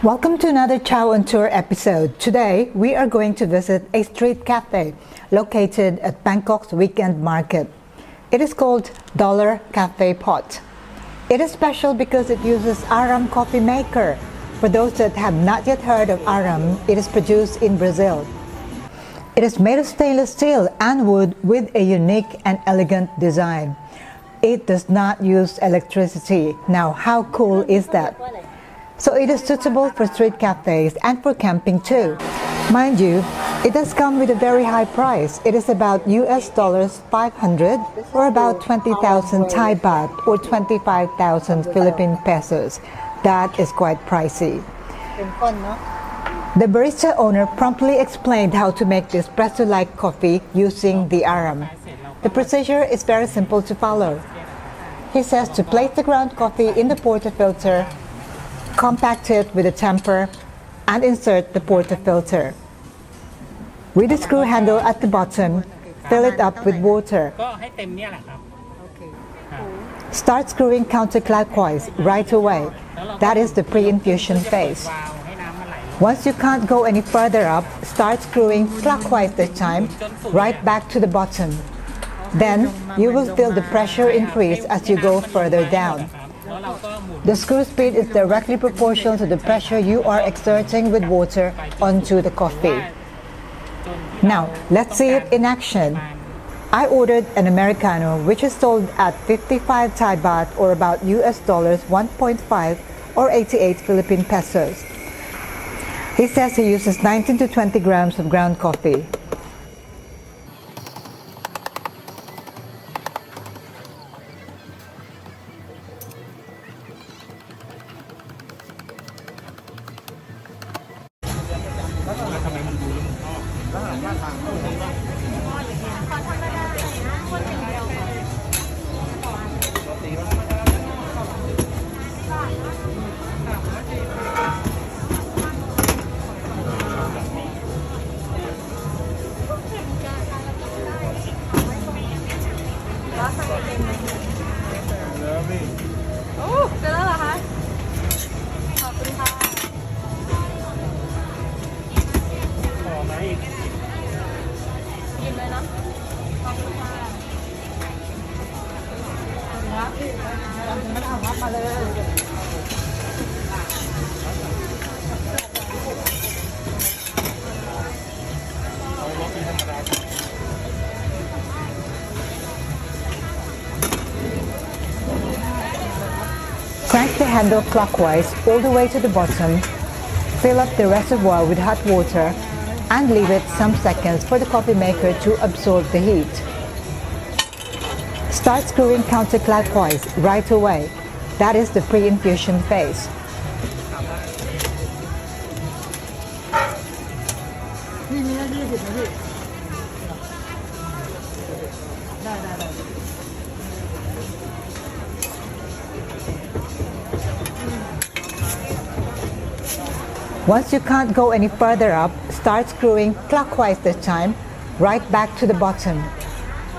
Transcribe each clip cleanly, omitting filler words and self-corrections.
Welcome to another Chao on Tour episode. Today, we are going to visit a street cafe located at Bangkok's weekend market. It is called Kaffee Pot. It is special because it uses Aram coffee maker. For those that have not yet heard of Aram, it is produced in Brazil. It is made of stainless steel and wood with a unique and elegant design. It does not use electricity. Now, how cool is that? So it is suitable for street cafes and for camping too. Mind you, it does come with a very high price. It is about $500 or about 20,000 Thai baht or 25,000 Philippine pesos. That is quite pricey. The barista owner promptly explained how to make this espresso-like coffee using the Aram. The procedure is very simple to follow. He says to place the ground coffee in the portafilter, compact it with a tamper, and insert the portafilter. With the screw handle at the bottom, fill it up with water. Start screwing counterclockwise right away. That is the pre-infusion phase. Once you can't go any further up, start screwing clockwise this time, right back to the bottom. Then, you will feel the pressure increase as you go further down. The screw speed is directly proportional to the pressure you are exerting with water onto the coffee. Now, let's see it in action. I ordered an Americano, which is sold at 55 Thai baht or about $1.5 or 88 Philippine pesos. He says he uses 19 to 20 grams of ground coffee. Crank the handle clockwise all the way to the bottom, fill up the reservoir with hot water, and leave it some seconds for the coffee maker to absorb the heat. Start screwing counterclockwise right away. That is the pre-infusion phase. Once you can't go any further up, start screwing clockwise this time, right back to the bottom.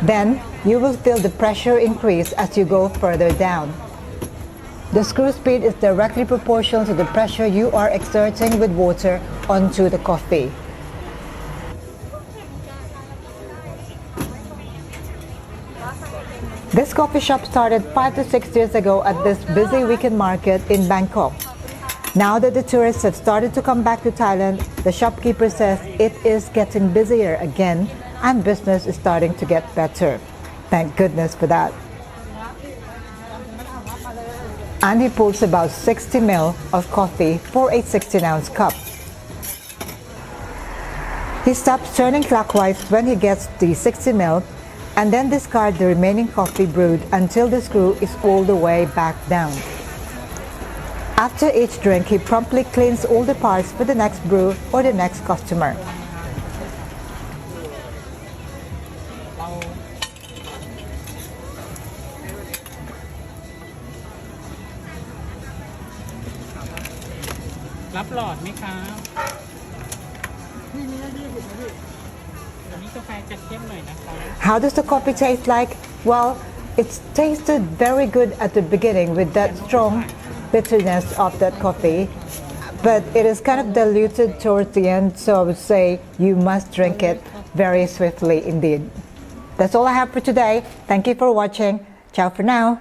Then, you will feel the pressure increase as you go further down. The screw speed is directly proportional to the pressure you are exerting with water onto the coffee. This coffee shop started 5 to 6 years ago at this busy weekend market in Bangkok. Now that the tourists have started to come back to Thailand, the shopkeeper says it is getting busier again and business is starting to get better. Thank goodness for that. And he pulls about 60 ml of coffee for a 16-ounce cup. He stops turning clockwise when he gets the 60 ml and then discards the remaining coffee brewed until the screw is all the way back down. After each drink, he promptly cleans all the parts for the next brew or the next customer. How does the coffee taste like? Well, it tasted very good at the beginning with that strong bitterness of that coffee. but it is kind of diluted towards the end, so I would say you must drink it very swiftly indeed. That's all I have for today. Thank you for watching. Ciao for now.